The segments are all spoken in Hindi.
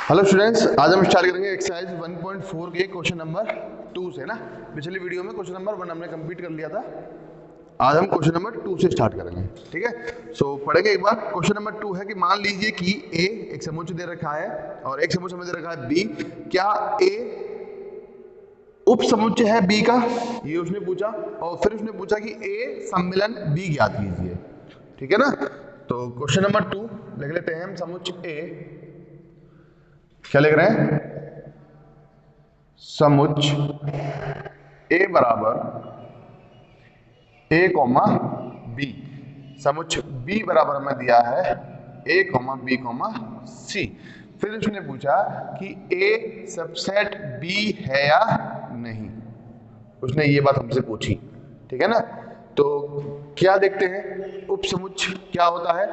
हेलो स्टूडेंट्स, आज हम स्टार्ट करेंगे एक्सरसाइज 1.4 के क्वेश्चन नंबर 2 से ना। पिछली वीडियो में क्वेश्चन नंबर 1 हमने कंप्लीट कर लिया था। आज हम क्वेश्चन नंबर 2 से स्टार्ट करेंगे, ठीक है। सो पढ़ेंगे एक बार। क्वेश्चन नंबर 2 है कि मान लीजिए कि ए एक समुच्चय दे रखा है और एक समुच्चय में दे रखा है बी। क्या ए उप समुच्चय है बी का? ये उसने पूछा। और फिर उसने पूछा कि ए सम्मिलन बी ज्ञात कीजिए, ठीक है ना। तो क्वेश्चन नंबर 2 लिख लेते हैं हम। समुच्चय ए, क्या लिख रहे हैं? समुच्चय ए बराबर ए कॉमा बी। समुच्चय बी बराबर हमें दिया है ए कॉमा बी कॉमा सी। फिर उसने पूछा कि ए सबसेट बी है या नहीं। उसने ये बात हमसे पूछी, ठीक है ना। तो क्या देखते हैं, उप समुच्चय क्या होता है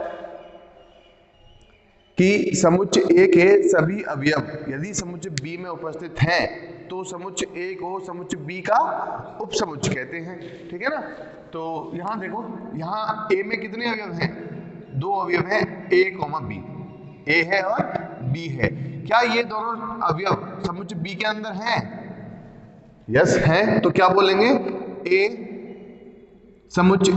कि समुच्चय ए के सभी अवयव यदि समुच्चय बी में उपस्थित हैं तो समुच्चय ए को समुच्चय बी का उप समुच्चय कहते हैं, ठीक है ना। तो यहां देखो, यहां ए में कितने अवयव हैं? दो अवयव हैं, ए कॉमा बी। ए है और बी है। क्या ये दोनों अवयव समुच्चय बी के अंदर हैं? यस हैं। तो क्या बोलेंगे? ए समुच्चय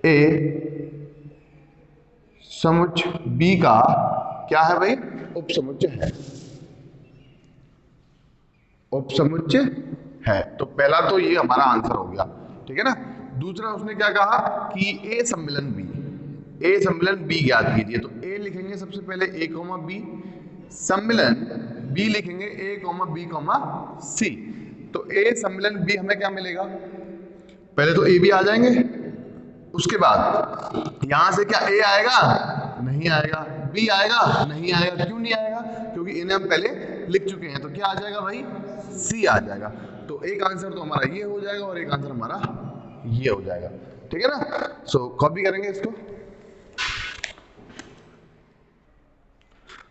ए समुच्चय बी का क्या है भाई? उप समुच्चय है। उप समुच्चय है। तो पहला तो ये हमारा आंसर हो गया, ठीक है ना। दूसरा उसने क्या कहा कि ए सम्मिलन बी ज्ञात कीजिए। तो ए लिखेंगे सबसे पहले ए कॉमा बी, सम्मिलन बी लिखेंगे ए कॉमा बी कॉमा सी। तो ए सम्मिलन बी हमें क्या मिलेगा? पहले तो ए बी आ जाएंगे, उसके बाद यहां से क्या ए आएगा? नहीं आएगा। बी आएगा? नहीं आएगा। क्यों नहीं आएगा? क्योंकि इन्हें हम पहले लिख चुके हैं। तो क्या आ जाएगा भाई? सी आ जाएगा। तो एक आंसर तो हमारा ये हो जाएगा और एक आंसर हमारा ये हो जाएगा, ठीक है ना। सो कॉपी करेंगे इसको।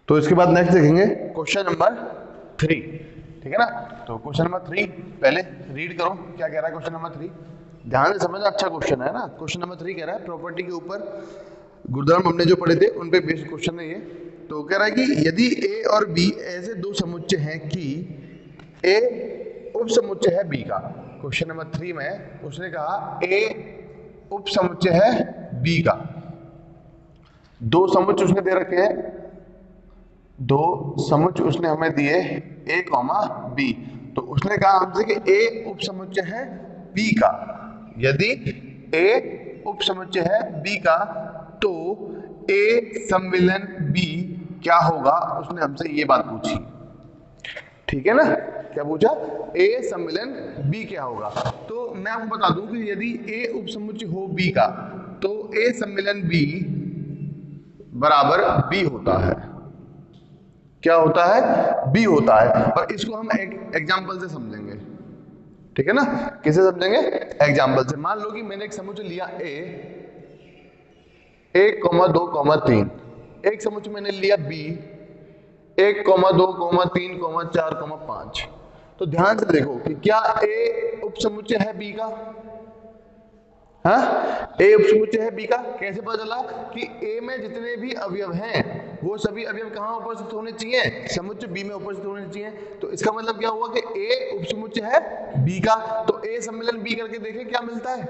तो इसके बाद नेक्स्ट देखेंगे क्वेश्चन नंबर 3, ठीक है ना। तो क्वेश्चन नंबर 3 पहले रीड करो, क्या कह रहा है क्वेश्चन नंबर 3। ध्यान से समझना, अच्छा क्वेश्चन है ना। क्वेश्चन नंबर 3 कह रहा है प्रॉपर्टी के ऊपर गुरुद्वारा हमने जो पढ़े थे उन पे बेस्ड क्वेश्चन है ये। तो कह रहा है कि यदि ए और बी ऐसे दो समुच्चय हैं कि ए उप समुच्चय है बी का। क्वेश्चन नंबर 3 में उसने कहा ए उप समुच्चय है बी का। दो समुच्चय उसने दे रखे हैं, दो समुच्चय उसने हमें दिए ए कॉमा बी। तो उसने कहा हमसे कि ए उप समुच्चय है बी का। यदि ए उप समुच्चय है बी का तो ए सम्मिलन बी क्या होगा? उसने हमसे ये बात पूछी, ठीक है ना। क्या पूछा? ए सम्मिलन बी क्या होगा। तो मैं आपको बता दूं कि यदि ए उप समुच्चय हो बी का तो ए सम्मिलन बी बराबर बी होता है। क्या होता है? बी होता है। और इसको हम एक एग्जाम्पल से समझेंगे, ठीक है ना। किसे समझेंगे? एग्जाम्पल से। मान लो कि मैंने एक समुच्चय लिया ए 1, 2, 3। एक समुच्चय मैंने लिया बी 1, 2, 3, 4, 5। तो ध्यान से देखो कि क्या ए उप समुच्चय है बी का? हाँ, ए उप समुच्चय है बी का। कैसे पता चला? कि ए में जितने भी अवयव हैं वो सभी अवयव कहाँ उपस्थित होने चाहिए? समुच्चय बी में उपस्थित होने चाहिए। तो इसका मतलब क्या हुआ कि ए उप समुच्चय है बी का। तो ए सम्मिलन बी करके देखें क्या मिलता है।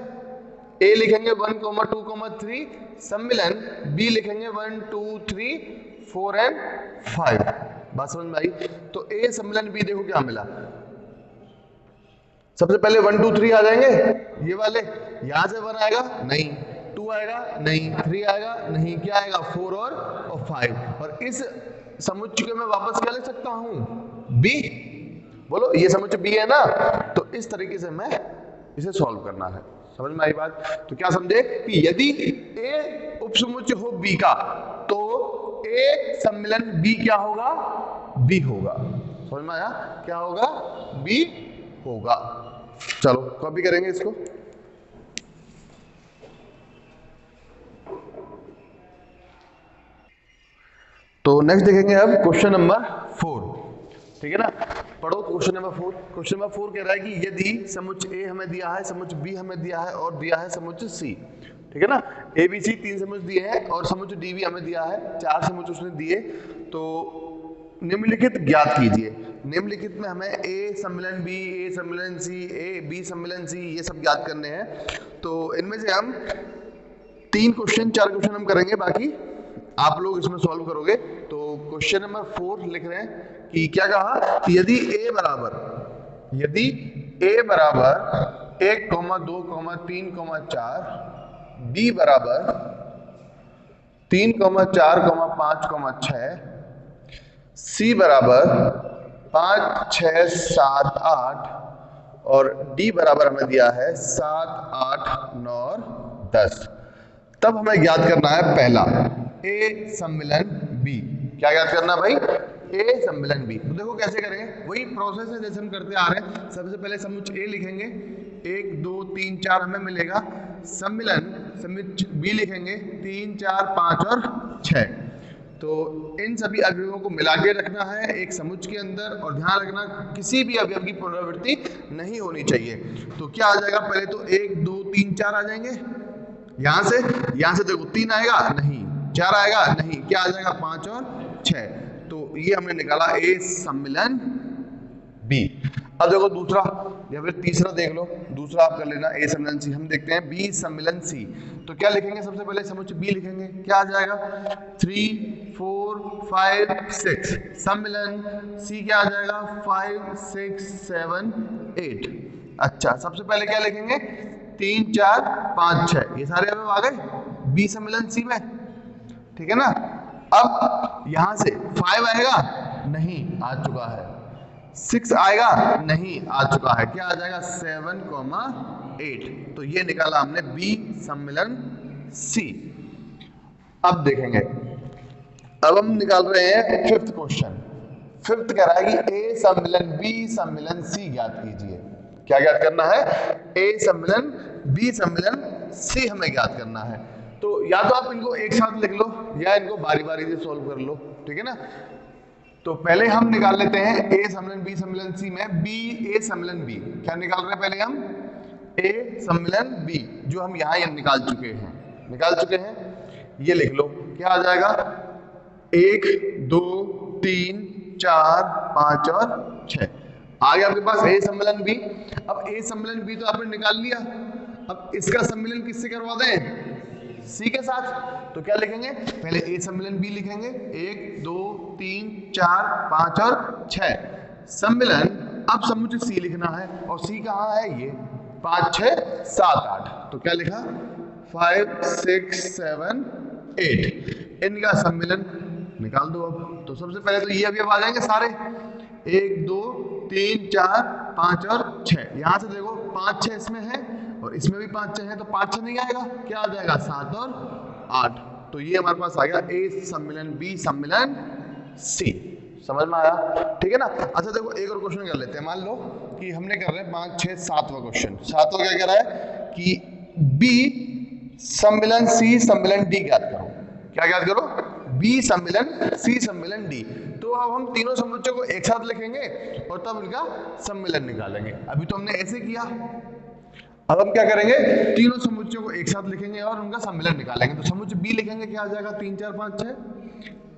ए लिखेंगे 1, 2, 3, सम्मिलन बी लिखेंगे 1, 2, 3, 4 एंड 5। बात समझ में आई? तो ए सम्मिलन बी देखो क्या मिला। सबसे पहले 1, 2, 3 आ जाएंगे ये वाले। यहां से 1 आएगा? नहीं। 2 आएगा? नहीं। 3 आएगा? नहीं। क्या आएगा? 4 और 5। और इस समुच्चय को मैं वापस क्या लिख सकता हूं? बी। बोलो, ये समुच्चय बी है ना। तो इस तरीके से मैं इसे सॉल्व करना है। समझ में आई बात? तो क्या समझे कि यदि ए उप समुच्चय हो बी का तो ए सम्मिलन बी क्या होगा? बी होगा। समझ में आया? क्या होगा? बी होगा। चलो कॉपी करेंगे इसको। तो नेक्स्ट देखेंगे अब क्वेश्चन नंबर 4, ठीक है ना। पढ़ो क्वेश्चन नंबर 4। क्वेश्चन नंबर 4 कह रहा है कि यदि समुच्चय ए हमें दिया है, समुच्चय बी हमें दिया है और दिया है समुच्चय सी। ठीक है ना। ए बी सी 3 समुच्चय दिए हैं और समुच्चय डी भी हमें दिया है, 4 समुच्चय उसने दिए। तो निम्नलिखित ज्ञात कीजिए। निम्नलिखित में हमें ए सम्मिलन बी, ए सम्मिलन सी, ए बी सम्मिलन सी, ये सब ज्ञात करने हैं। तो इनमें से हम 3 क्वेश्चन 4 क्वेश्चन हम करेंगे, बाकी आप लोग इसमें सॉल्व करोगे। तो क्वेश्चन नंबर 4 लिख रहे हैं कि क्या कहा कि यदि ए बराबर 1, 2, 3, 4, बी बराबर 3, 4, 5, 6, सी बराबर 5, 6, 7, 8 और डी बराबर हमें दिया है 7, 8, 9 और 10। तब हमें ज्ञात करना है पहला ए सम्मिलन बी। क्या ज्ञात करना भाई? ए सम्मिलन बी। तो देखो कैसे करेंगे, वही प्रोसेस है जैसे हम करते आ रहे हैं। सबसे पहले समुच्चय ए लिखेंगे, 1, 2, 3, 4 हमें मिलेगा। समुच्चय बी लिखेंगे 3, 4, 5 और 6। तो इन सभी अवयवों को मिला के रखना है एक समुच्चय के अंदर, और ध्यान रखना किसी भी अवयव की पुनरावृत्ति नहीं होनी चाहिए। तो क्या आ जाएगा, पहले तो 1, 2, 3, 4 आ जाएंगे। यहां से देखो 3 आएगा नहीं, 4 आएगा नहीं, क्या आ जाएगा 5 और 6। तो ये हमने निकाला ए सम्मिलन बी। अब देखो दूसरा या फिर तीसरा देख लो, दूसरा आप कर लेना ए सम्मिलन सी। हम देखते हैं बी सम्मिलन सी। तो क्या लिखेंगे, सबसे पहले समुच्चय बी लिखेंगे, क्या आ जाएगा 3, 4, 5, 6। सम्मिलन सी क्या आ जाएगा 5, 6, 7, 8। अच्छा, सबसे पहले क्या लिखेंगे 3, 4, 5, 6, ये सारे अवयव आ गए बी सम्मिलन सी में, ठीक है ना। अब यहां से 5 आएगा नहीं, आ चुका है। 6 आएगा नहीं, आ चुका है। क्या आ जाएगा 7, 8। तो ये निकाला हमने बी सम्मिलन सी। अब देखेंगे, अब हम निकाल रहे हैं 5th क्वेश्चन। 5th कह रहा है कि ए सम्मिलन बी सम्मिलन सी ज्ञात कीजिए। क्या ज्ञात करना है? ए सम्मिलन बी सम्मिलन सी हमें ज्ञात करना है। तो या तो आप इनको एक साथ लिख लो या इनको बारी बारी से सॉल्व कर लो, ठीक है ना। तो पहले हम निकाल लेते हैं ए सम्मिलन बी सम्मिलन सी में बी ए सम्मिलन बी। क्या निकाल रहे हैं पहले हम? ए सम्मिलन बी, जो हम यहाँ निकाल चुके हैं। ये लिख लो, क्या आ जाएगा 1, 2, 3, 4, 5 और 6। आ गया आपके पास ए सम्मिलन बी। अब ए सम्मिलन बी तो आपने निकाल लिया, अब इसका सम्मिलन किससे करवा दें? सी के साथ। तो क्या लिखेंगे, पहले ए सम्मिलन बी लिखेंगे, 1, 2, 3, 4, 5 और 6 सम्मिलन। अब समुच्चय सी लिखना है, और सी कहाँ है? ये 5, 6, 7, 8। तो क्या लिखा 5, 6, 7, 8। इनका सम्मिलन निकाल दो। अब तो सबसे पहले तो ये अभी आ जाएंगे सारे, 1, 2, 3, 4, 5 और 6। यहां से देखो 5, 6 इसमें है और इसमें भी 5, 6 है, तो 5, 6 नहीं आएगा। क्या आ जाएगा 7 और 8। तो ये हमारे पास आ गया ए सम्मिलन बी सम्मिलन सी। समझ में आया? ठीक है ना। अच्छा देखो, एक और क्वेश्चन कर लेते हैं। मान लो कि हमने कर रहे हैं 5, 6, 7वां क्वेश्चन। 7वां क्या कह रहा है कि बी सम्मिलन सी सम्मिलन डी ज्ञात करो। क्या ज्ञात करो? बी सम्मिलन सी सम्मिलन डी। तो अब हम तीनों समुच्चयों को एक साथ लिखेंगे और तब इनका सम्मिलन निकालेंगे। अभी तो हमने ऐसे किया, अब हम क्या करेंगे, तीनों समुच्चयों को एक साथ लिखेंगे और उनका सम्मिलन निकालेंगे। तो समुच्चय बी लिखेंगे, क्या आ जाएगा 3, 4, 5, 6।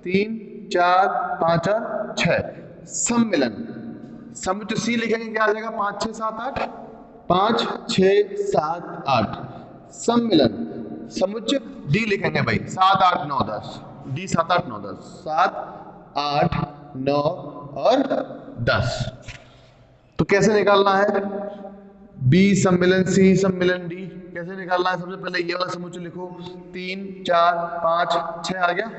3, 4, 5 और 6 सम्मिलन। समुच्चय सी लिखेंगे, क्या आ जाएगा 5, 6, 7, 8। 5, 6, 7, 8 सम्मिलन। समुच्चय डी लिखेंगे भाई 7, 8, 9, 10। डी 7, 8, 9, 10। 7, 8, 9 और 10। तो कैसे निकालना है बी सम्मिलन सी सम्मिलन डी? कैसे निकालना है? सबसे पहले ये वाला समुच्चय लिखो, 3, 4, 5, 6 आ गया।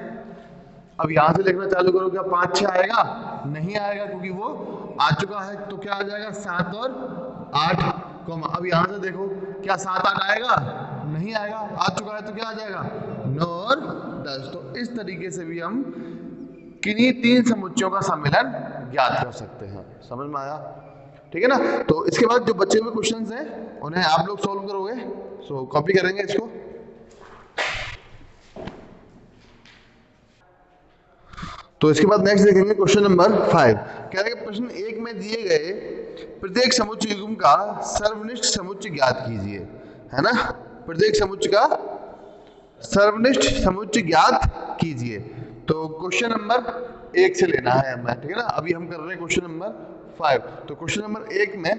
अब यहां से लिखना चालू करो, क्या 5, 6 आएगा? नहीं आएगा, क्योंकि वो आ चुका है। तो क्या आ जाएगा 7 और 8, अब यहां से देखो, क्या 7, 8 आएगा? नहीं आएगा, आ चुका है। तो क्या आ जाएगा 9 और 10। तो इस तरीके से भी हम किन्हीं 3 समुच्चयों का सम्मिलन ज्ञात कर सकते हैं। समझ में आया? ठीक है ना। तो इसके बाद जो बचे हुए क्वेश्चंस हैं उन्हें आप लोग सॉल्व करोगे। सो कॉपी करेंगे इसको। तो इसके बाद नेक्स्ट देखेंगे क्वेश्चन नंबर 5। कह रहे हैं प्रश्न 1 में दिए गए प्रत्येक समुच्चय युग्म का सर्वनिष्ठ समुच्चय ज्ञात कीजिए, है ना। प्रत्येक समुच्चय का सर्वनिष्ठ समुच्चय ज्ञात कीजिए। तो क्वेश्चन नंबर 1 से लेना है हमें, ठीक है ना। अभी हम कर रहे हैं क्वेश्चन नंबर 5। तो क्वेश्चन नंबर 1 में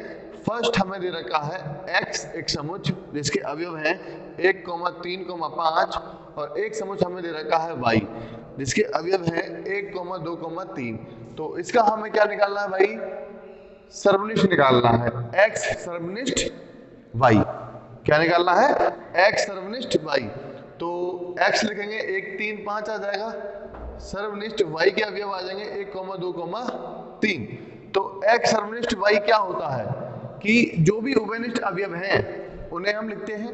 फर्स्ट हमें दे रखा है x एक समुच्चय जिसके अवयव हैं 1, 3, 5 और एक समुच्चय हमें दे रखा है y जिसके अवयव हैं 1, 2, 3। तो इसका हमें क्या निकालना है भाई? सर्वनिष्ठ निकालना है। x सर्वनिष्ठ y क्या निकालना है? x सर्वनिष्ठ y। तो x लिखेंगे 1, 3, 5 आ जाएगा। सर्वनिष्ठ y के अवयव आ जाएंगे 1, 2, 3। तो x सर्वनिष्ठ y क्या होता है कि जो भी उभयनिष्ठ अवयव हैं उन्हें हम लिखते हैं,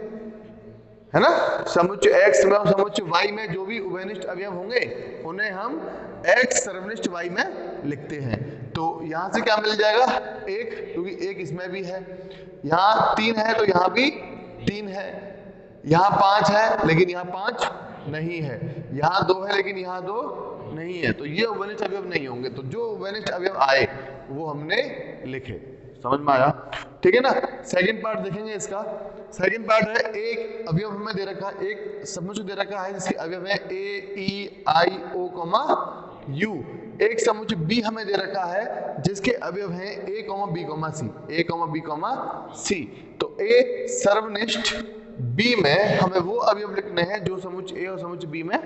है ना। समुच्चय x में और समुच्चय y में जो भी उभयनिष्ठ अवयव होंगे उन्हें हम x सर्वनिष्ठ y में लिखते हैं। तो यहां से क्या मिल जाएगा? 1, क्योंकि 1 इसमें भी है। यहाँ 3 है तो यहाँ भी 3 है। यहाँ 5 है लेकिन यहाँ 5 नहीं है। यहाँ 2 है लेकिन यहाँ 2 नहीं है। तो ये उभयनिष्ठ अवयव नहीं होंगे। तो जो उभयनिष्ठ अवयव आए वो हमने लिखे। समझ में आया? ठीक है ना। सेकंड पार्ट देखेंगे इसका। सेकंड पार्ट है एक अवयव हमें दे रखा है, एक समुच्चय दे रखा है जिसके अवयव है a, e, i, o, u। एक समुच्चय b हमें दे रखा है जिसके अवयव हैं a, b, c। a, b, c। तो a सर्वनिष्ठ b में हमें वो अवयव लिखने हैं जो समुच्चय a और समुच्चय b में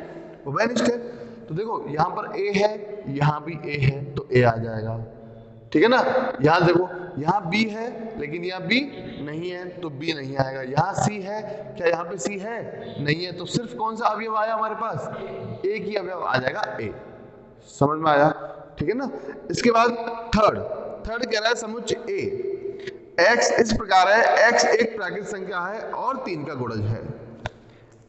उभयनिष्ठ है। तो देखो यहाँ पर a है, यहाँ भी a है तो a आ जाएगा, ठीक है ना। यहाँ देखो यहाँ B है लेकिन यहाँ B नहीं है तो B नहीं आएगा। यहाँ C है, क्या यहाँ पे C है? नहीं है। तो सिर्फ कौन सा अवयव आया हमारे पास? एक ही अवयव आ जाएगा A। समझ में आया? ठीक है ना। इसके बाद थर्ड कह रहा है समुच्चय A x इस प्रकार है, x एक प्राकृत संख्या है और 3 का गुणज है।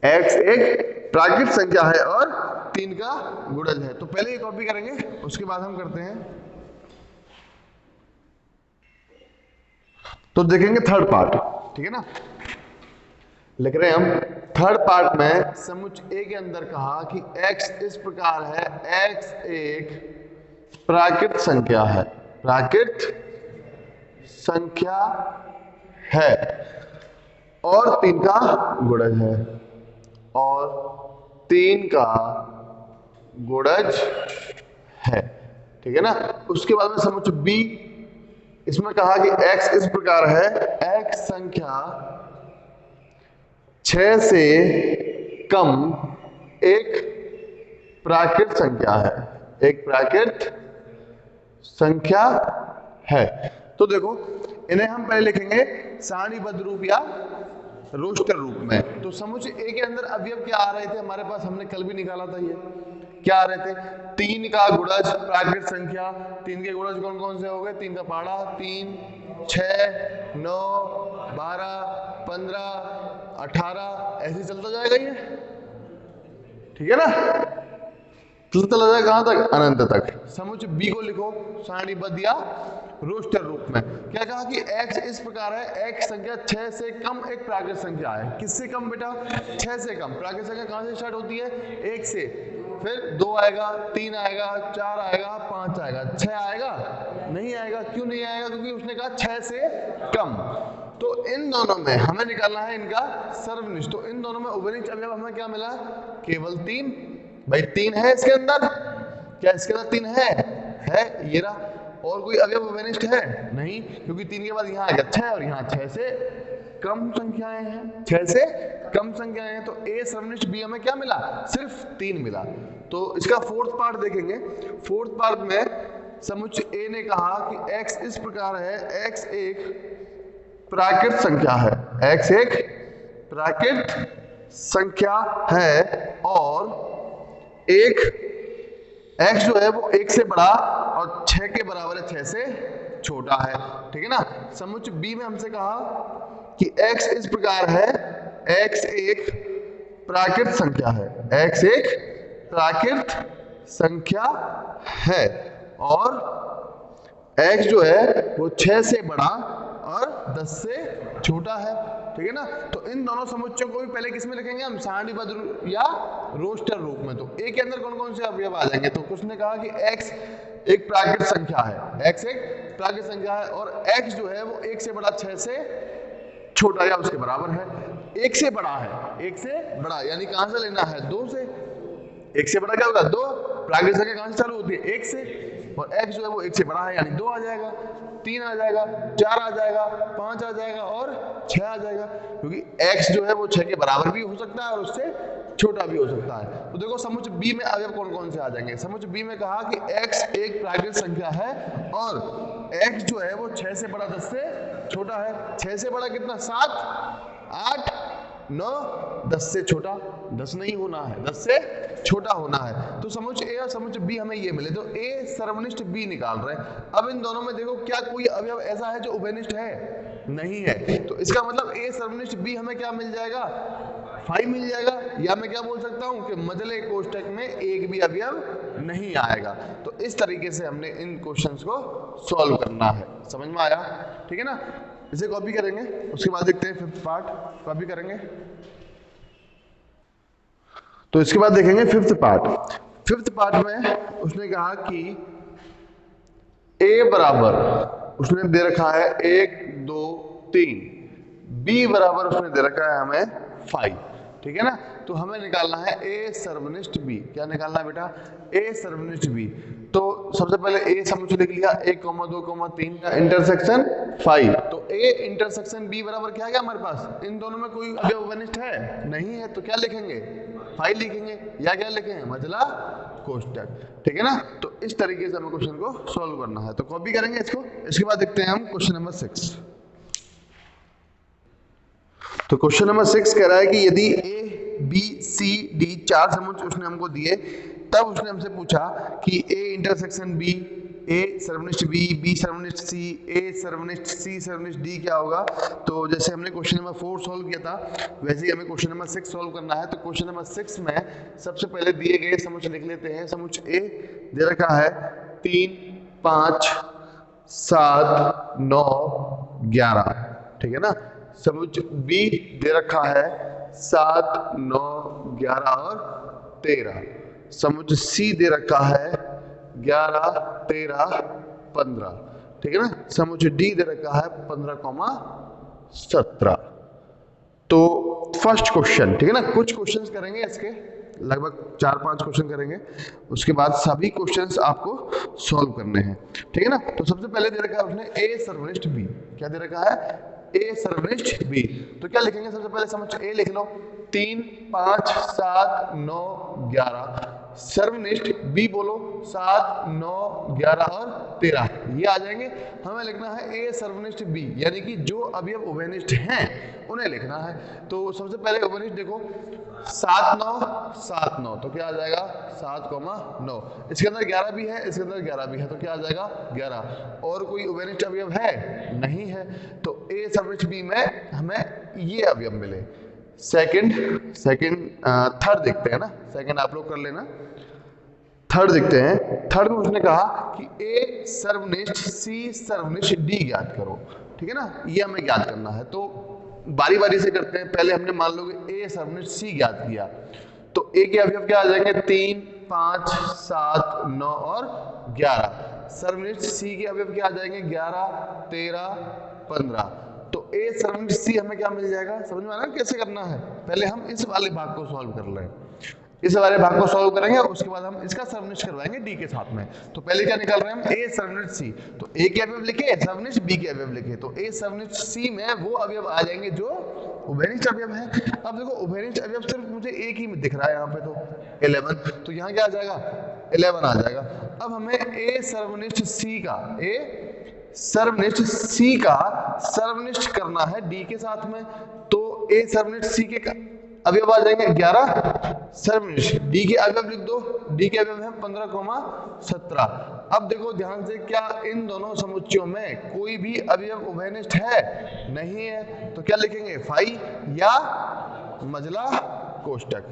x एक प्राकृत संख्या है और 3 का गुणज है। तो पहले ये कॉपी करेंगे उसके बाद हम करते हैं। तो देखेंगे थर्ड पार्ट, ठीक है ना। लिख रहे हैं हम थर्ड पार्ट में समुच्चय A के अंदर कहा कि x इस प्रकार है, x एक प्राकृत संख्या है, प्राकृत संख्या है और 3 का गुणज है, और 3 का गुणज है, ठीक है ना। उसके बाद में समुच्चय B, इसमें कहा कि x इस प्रकार है, x संख्या 6 से कम एक प्राकृत संख्या है, एक प्राकृत संख्या है। तो देखो इन्हें हम पहले लिखेंगे सारणीबद्ध रूप या रोस्टर रूप में। तो समुच्चय A के अंदर अवयव क्या आ रहे थे हमारे पास? हमने कल भी निकाला था। ये क्या आ रहे थे? 3 का गुणज प्राकृत संख्या। 3 के गुणज कौन कौन से हो गए? 3 का पहाड़ा, 3, 6, 9, 12, 15, 18 ऐसे चलता जाएगा ये, ठीक है ना। चलता जाएगा कहां तक? अनंत तक। समुच्चय B को लिखो सारणीबद्ध या रोस्टर रूप में। क्या कहा कि x इस प्रकार है, x संख्या 6 से कम एक प्राकृत संख्या है। किससे कम बेटा? 6 से कम। प्राकृत संख्या कहां से स्टार्ट होती है? 1 से, फिर 2 आएगा, 3 आएगा, 4 आएगा, 5 आएगा, 6 आएगा? नहीं आएगा। क्यों नहीं आएगा? क्योंकि उसने कहा 6 से कम। तो इन दोनों में हमें निकालना है इनका सर्वनिष्ठ। तो इन दोनों में उभयनिष्ठ अवयव हमें क्या मिला? केवल 3। भाई 3 है इसके अंदर, क्या इसके अंदर 3 है ये रहा। और कोई अवयव उभयनिष्ठ है? नहीं, क्योंकि 3 के बाद यहाँ आ गया 6 और यहाँ 6 से कम संख्याएं हैं, 6 से कम संख्याएं हैं। तो A सर्वनिष्ठ B हमें क्या मिला? सिर्फ 3 मिला। तो इसका फोर्थ पार्ट देखेंगे। फोर्थ पार्ट में समुच्चय A ने कहा कि x इस प्रकार है, x एक प्राकृत संख्या है, x एक प्राकृत संख्या है और एक x जो है वो 1 से बड़ा और 6 के बराबर है, 6 से छोटा है, ठीक है ना। समुच्चय B में हमसे कहा कि x इस प्रकार है, x एक प्राकृत संख्या है, x एक प्राकृत संख्या है और x जो है वो 6 से बड़ा और 10 से छोटा है, ठीक है ना। तो इन दोनों समुच्चयों को भी पहले किस में लिखेंगे हम? सारणीबद्ध या रोस्टर रूप में। तो A के अंदर कौन कौन से अवयव आ जाएंगे? तो कुछ ने कहा कि x एक प्राकृत संख्या है, x एक प्राकृत संख्या है और x जो है वो 1 से बड़ा 6 से छोटा या उसके बराबर है, एक से बड़ा है, एक से बड़ा यानी कहां से लेना है, 2 से। एक से बड़ा क्या होगा, 2। प्राकृतिक संख्या कहां से चालू होती है, 1 से, और x जो है वो 1 से बड़ा है यानी 2 आ जाएगा, 3 आ जाएगा, 4 आ जाएगा, 5 आ जाएगा और 6 आ जाएगा, क्योंकि x जो है वो 6 के बराबर भी हो सकता है और उससे छोटा भी हो सकता है। तो देखो समुच्चय b में अवयव कौन कौन से आ जाएंगे। समुच्चय b में कहा कि x एक प्राकृतिक संख्या है और x जो है वो 6 से बड़ा 10 से छोटा है। 6 से बड़ा कितना, 7, 8, 9, 10 से छोटा, 10 नहीं होना है, 10 से छोटा होना है। तो समुच्चय ए और समुच्चय बी हमें ये मिले, तो ए सर्वनिष्ठ बी निकाल रहे हैं। अब इन दोनों में देखो क्या कोई अवयव ऐसा है जो उभयनिष्ठ है, नहीं है। तो इसका मतलब ए सर्वनिष्ठ बी हमें क्या मिल जाएगा, 5 मिल जाएगा। या मैं क्या बोल सकता हूं कि मझले कोष्ठक में एक भी अवयव नहीं आएगा। तो इस तरीके से हमने इन क्वेश्चंस को सॉल्व करना है। समझ में आया, ठीक है ना। इसे कॉपी करेंगे, उसके बाद देखते हैं 5th पार्ट, कॉपी करेंगे। तो इसके बाद देखेंगे 5th पार्ट। 5th पार्ट में उसने कहा कि a बराबर उसने दे रखा है 1, 2, 3, b बराबर उसने दे रखा है हमें 5, ठीक है ना। तो हमें निकालना है a सर्वनिष्ठ b। क्या निकालना है बेटा, a सर्वनिष्ठ b। तो सबसे पहले a समुच्चय लिख लिया, 1, 2, 3 का इंटरसेक्शन 5। तो a इंटरसेक्शन b बराबर क्या है हमारे पास, इन दोनों में कोई अवयव उभयनिष्ठ है नहीं है, तो क्या लिखेंगे, 5 लिखेंगे, या क्या लिखेंगे, मझला कोष्ठक, ठीक है ना। तो इस तरीके से हमें क्वेश्चन को सॉल्व करना है। तो कॉपी करेंगे इसको। इसके बाद देखते हैं हम क्वेश्चन नंबर 6। तो क्वेश्चन नंबर 6 कह रहा है कि यदि a b c d 4 समुच्चय उसने हमको दिए, तब उसने हमसे पूछा कि a intersection b, a सर्वनिष्ठ b, b सर्वनिष्ठ c, a सर्वनिष्ठ c सर्वनिष्ठ d क्या होगा। तो जैसे हमने क्वेश्चन नंबर 4 सॉल्व किया था, वैसे ही हमें क्वेश्चन नंबर 6 सॉल्व करना है। तो क्वेश्चन नंबर 6 में सबसे पहले दिए गए समुच्चय लिख लेते हैं। समुच्चय a दे रखा है 3, 5, 7, 9, 11, ठीक है ना। समुच्चय b दे रखा है 7, 9, 11 और 13। समुच्चय c दे रखा है 11, 13, 15, ठीक है ना। समुच्चय d दे रखा है 15, 17। तो फर्स्ट क्वेश्चन, ठीक है ना, कुछ क्वेश्चंस करेंगे इसके, लगभग 4-5 क्वेश्चन करेंगे, उसके बाद सभी क्वेश्चंस आपको सॉल्व करने हैं, ठीक है ना। तो सबसे पहले दे रखा है उसने a सर्वनिष्ठ b। क्या दे रखा है, a सर्वनिष्ठ b। तो क्या लिखेंगे, सबसे पहले समुच्चय a लिख लो, 3, 5, 7, 9, 11। सर्वनिष्ठ b बोलो, 7, 9, 11 और 13, ये आ जाएंगे। हमें लिखना है a सर्वनिष्ठ b, यानी कि जो अवयव उभयनिष्ठ हैं उन्हें लिखना है। तो सबसे पहले उभयनिष्ठ देखो, 7, 9, 7, 9, तो क्या आ जाएगा 7, 9। इसके अंदर 11 भी है, इसके अंदर 11 भी है, तो क्या आ जाएगा 11। और कोई उभयनिष्ठ अवयव है नहीं है, तो a सर्वनिष्ठ b में हमें ये अवयव मिले। थर्ड देखते हैं ना, सेकंड आप लोग कर लेना। थर्ड देखते हैं। थर्ड में उसने कहा कि a सर्वनिष्ठ c सर्वनिष्ठ d ज्ञात करो, ठीक है ना, ये हमें ज्ञात करना है। तो बारी बारी से करते हैं। पहले हमने मान लो कि a सर्वनिष्ठ c ज्ञात किया, तो a के अवयव क्या आ जाएंगे, 3, 5, 7, 9 और 11। सर्वनिष्ठ c के अवयव क्या आ जाएंगे, 11, 13, 15। तो a सर्वनिष्ठ c हमें क्या मिल जाएगा, समझ में आ रहा है कैसे करना है। पहले हम इस वाले भाग को सॉल्व कर लें, इस वाले भाग को सॉल्व करेंगे, उसके बाद हम इसका सर्वनिष्ठ करवाएंगे d के साथ में। तो पहले क्या निकाल रहे हैं हम, a सर्वनिष्ठ c। तो a के अवयव लिखे, सर्वनिष्ठ b के अवयव लिखे, तो a सर्वनिष्ठ c में वो अवयव आ जाएंगे जो उभयनिष्ठ अवयव है। अब देखो उभयनिष्ठ अवयव सिर्फ मुझे एक ही दिख रहा है यहाँ पे, तो 11, तो यहाँ क्या आ जाएगा 11 आ जाएगा। अब हमें a सर्वनिष्ठ c का, a सर्वनिष्ठ c का सर्वनिष्ठ करना है d के साथ में। तो a सर्वनिष्ठ c के अवयव आ जाएंगे 11, सर्वनिष्ठ d के अवयव लिख दो, d के अवयव है 15, 17। अब देखो ध्यान से, क्या इन दोनों समुच्चयों में कोई भी अवयव उभयनिष्ठ है, नहीं है, तो क्या लिखेंगे 5 या मझला कोष्ठक।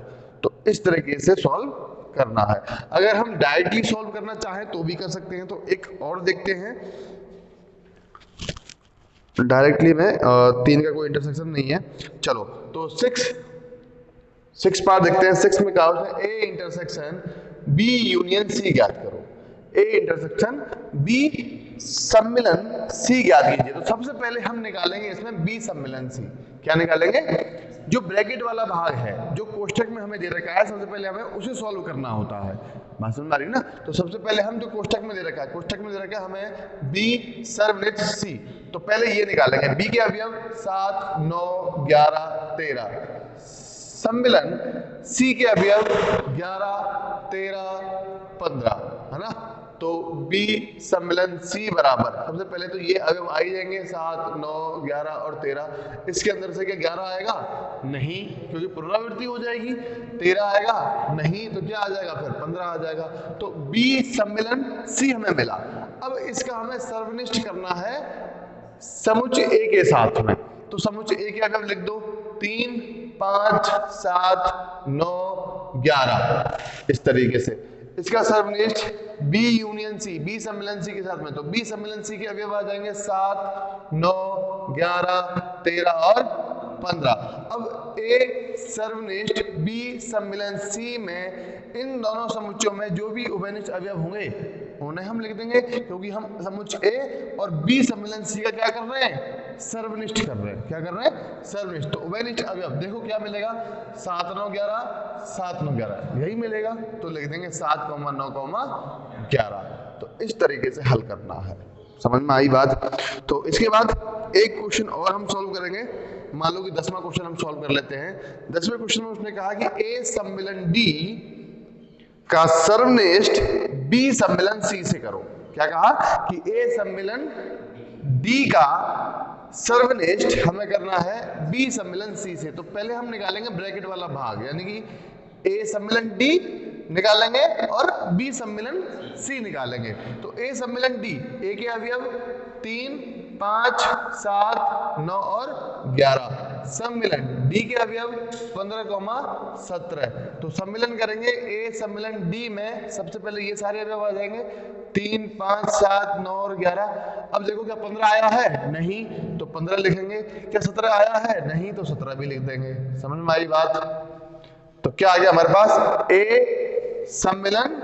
तो इस तरीके से सॉल्व करना है। अगर हम डायरेक्टली सॉल्व करना चाहें तो भी कर सकते हैं। तो एक और देखते हैं, डायरेक्टली में 3 का कोई इंटरसेक्शन नहीं है। चलो तो 6 पार्ट देखते हैं। 6 में कहा उसने a intersection b union c ज्ञात करो। a इंटरसेक्शन b सम्मिलन सी ज्ञात कीजिए। तो सबसे पहले हम निकालेंगे इसमें बी सम्मिलन सी। क्या निकालेंगे? जो ब्रैकेट वाला भाग है, जो कोष्टक में हमें दे रखा है, सबसे पहले हमें उसे सॉल्व करना होता है। बात समझ आ रही ना? तो सबसे पहले हम जो कोष्टक में दे रखा है, कोष्टक में दे रखा है हमें बी सर्वनिष्ठ सी। तो पहले ये निकालेंगे, बी के अवयव 7 9 11 13, सम्मिलन सी के अवयव 11 13 15, है ना? तो बी सम्मिलन सी बराबर, सबसे पहले तो ये अवयव आ ही जाएंगे 7 9 11 और 13। इसके अंदर से क्या 11 आएगा? नहीं, क्योंकि पुनरावृत्ति हो जाएगी। 13 आएगा? नहीं, तो क्या आ जाएगा फिर? 15 आ जाएगा। तो बी सम्मिलन सी हमें मिला। अब इसका हमें सर्वनिष्ठ करना है समुच्चय ए के साथ में। तो समुच्चय ए के अवयव लिख दो, 3 5 7 9 11, इस तरीके से। इसका सर्वनिष्ठ बी यूनियन सी, बी सम्मिलन सी के साथ में। तो बी सम्मिलन सी के अवयव आ जाएंगे 7 9 11 13 और 15। अब ए सर्वनिष्ठ बी सम्मिलन सी में इन दोनों समुच्चयों में जो भी उभयनिष्ठ अवयव होंगे उन्हें हम लिख देंगे, क्योंकि हम समुच्चय ए और बी सम्मिलन सी का क्या कर रहे हैं? सर्वनिष्ठ कर रहे हैं। क्या कर रहे हैं? सर्वनिष्ठ। तो उभयनिष्ठ अवयव देखो क्या मिलेगा? 7 9 11 7 9 11, यही मिलेगा। तो लिख देंगे 7 9 11। तो इस तरीके से हल करना है। समझ में आई बात? तो इसके बाद एक क्वेश्चन और हम सॉल्व करेंगे। मान लो कि 10वां क्वेश्चन हम सॉल्व कर लेते हैं। 10वें क्वेश्चन में उसने कहा कि ए सम्मिलन डी का सर्वनिष्ठ बी सम्मिलन सी से करो। क्या कहा? कि ए सम्मिलन डी का सर्वनिष्ठ हमें करना है बी सम्मिलन सी से। तो पहले हम निकालेंगे ब्रैकेट वाला भाग, यानी कि ए सम्मिलन डी निकालेंगे और बी सम्मिलन सी निकालेंगे। तो ए सम्मिलन डी, ए के अवयव 3 5 7 9 और 11, सम्मिलन डी के अवयव 15 17। तो सम्मिलन करेंगे ए सम्मिलन डी में, सबसे पहले ये सारे अवयव आ जाएंगे 3 5 7 9 और 11। अब देखो क्या 15 आया है? नहीं, तो 15 लिखेंगे। क्या 17 आया है? नहीं, तो 17 भी लिख देंगे। समझ में आई बात? तो क्या आ गया हमारे पास? ए सम्मिलन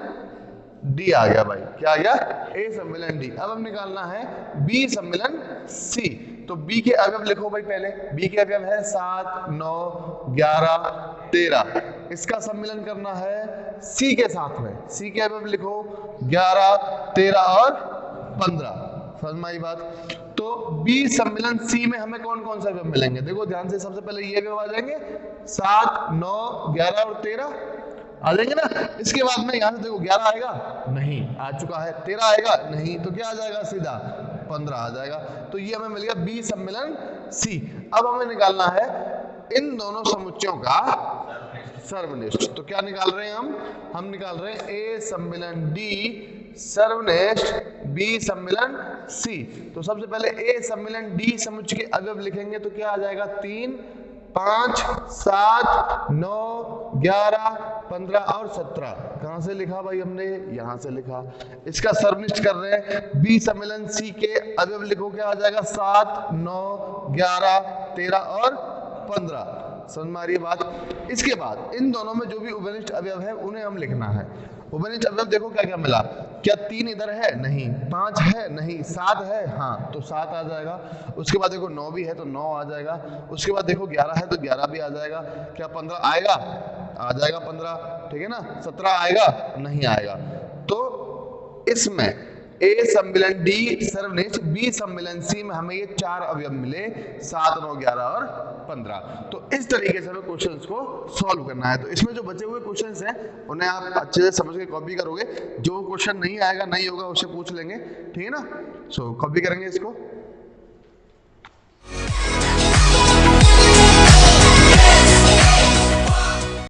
डी आ गया भाई। क्या आ गया? ए सम्मिलन डी। अब हम निकालना है बी सम्मिलन सी। तो बी के अवयव लिखो भाई पहले। बी के अवयव है 7 9 11 13। इसका सम्मिलन करना है सी के साथ में। सी के अवयव लिखो 11 13 और 15। समझ में आई बात? तो बी सम्मिलन सी में हमें कौन कौन से अवयव मिलेंगे? देखो ध्यान से, सबसे पहले ये अवयव आ जाएंगे 7 9 11 और 13 आ जाएंगे ना। इसके बाद में यहाँ से देखो 11 आएगा? नहीं, आ चुका है। 13 आएगा? नहीं, तो क्या आ जाएगा? सीधा 15 आ जाएगा। तो ये हमें मिल गया बी सम्मिलन सी। अब हमें निकालना है इन दोनों समुच्चयों का सर्वनिष्ठ। तो क्या निकाल रहे हैं हम निकाल रहे हैं ए सम्मिलन डी सर्वनिष्ठ बी सम्मिलन सी। तो सबसे पहले ए सम्मिलन डी समुच्चय के अवयव लिखेंगे। तो क्या आ जाएगा? 3 5 7 9 11 15 और 17। कहां से लिखा भाई हमने? यहां से लिखा। इसका सर्वनिष्ठ कर रहे हैं बी सम्मिलन सी के अवयव लिखो। क्या आ जाएगा? 7 9 11 13 और 15। समझ में आ रही है बात? इसके बाद इन दोनों में जो भी उभयनिष्ठ अवयव है उन्हें हम लिखना है। उभयनिष्ठ अवयव देखो क्या क्या मिला। क्या 3 इधर है? नहीं। 5 है? नहीं। 7 है? हाँ, तो 7 आ जाएगा। उसके बाद देखो 9 भी है तो 9 आ जाएगा। उसके बाद देखो 11 है तो 11 भी आ जाएगा। क्या 15 आएगा? आ जाएगा 15, ठीक है ना। 17 आएगा? नहीं आएगा। तो इसमें ए सम्मिलन डी सर्वनिष्ठ बी सम्मिलन सी में हमें ये 4 अवयव मिले, 7 9 11 और 15। तो इस तरीके से हमें क्वेश्चंस को सॉल्व करना है। तो इसमें जो बचे हुए क्वेश्चंस हैं उन्हें आप अच्छे से समझ के कॉपी करोगे। जो क्वेश्चन नहीं आएगा, नहीं होगा, उससे पूछ लेंगे, ठीक है ना। सो कॉपी करेंगे इसको।